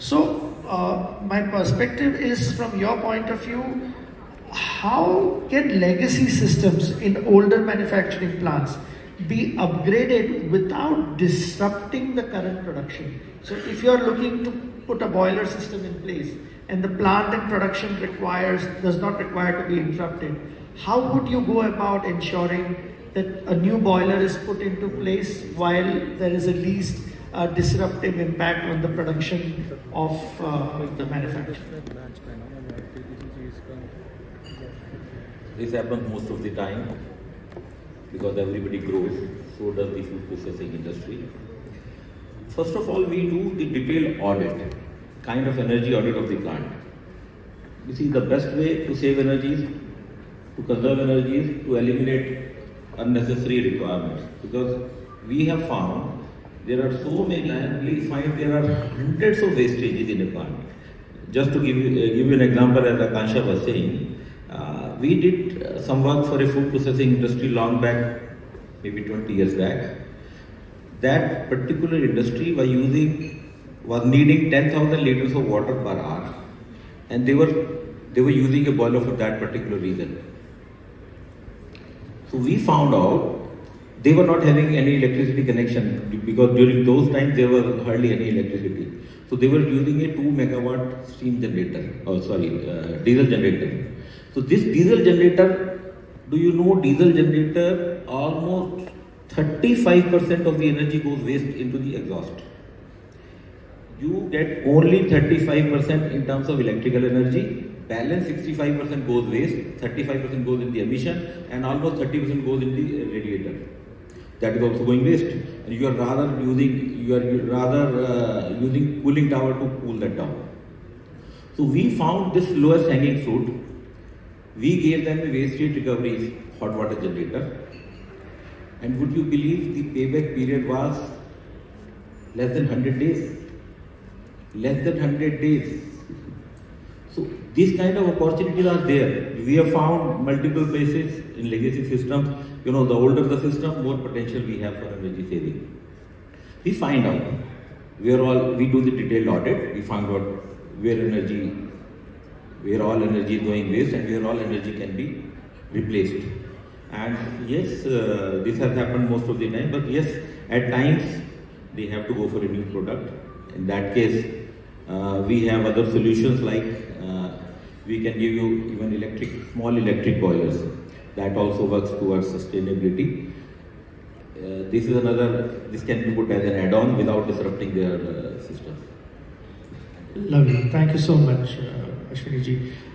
So my perspective is, from your point of view, how can legacy systems in older manufacturing plants be upgraded without disrupting the current production? So if you're looking to put a boiler system in place and the plant and production does not require to be interrupted, how would you go about ensuring that a new boiler is put into place while there is at least a disruptive impact on the production of the manufacturer? This happens most of the time because everybody grows, so does the food processing industry. First of all, we do the detailed audit, kind of energy audit of the plant. You see, the best way to save energy is to conserve energy is to eliminate unnecessary requirements, because we have found there are so many, and we find there are hundreds of wastages in a plant. Just to give you an example, as Akansha was saying, we did some work for a food processing industry long back, maybe 20 years back. That particular industry was needing 10,000 liters of water per hour, and they were using a boiler for that particular reason. So we found out they were not having any electricity connection, because during those times there was hardly any electricity. So they were using a 2 megawatt steam generator, diesel generator. So this diesel generator, do you know, diesel generator, almost 35% of the energy goes waste into the exhaust. You get only 35% in terms of electrical energy, balance 65% goes waste, 35% goes in the emission, and almost 30% goes in the radiator. That is also going waste. And you are rather using cooling tower to cool that down. So we found this lowest hanging fruit. We gave them a waste heat recovery hot water generator. And would you believe the payback period was less than 100 days? Less than 100 days. So these kind of opportunities are there. We have found multiple places in legacy systems. You know, the older the system, more potential we have for energy saving. We find out we do the detailed audit. We find out where all energy is going waste and where all energy can be replaced. And yes, this has happened most of the time, but yes, at times they have to go for a new product. In that case, we have other solutions, like we can give you even small electric boilers. That also works towards sustainability. This can be put as an add-on without disrupting their system. Lovely. Thank you so much, Ashwani ji.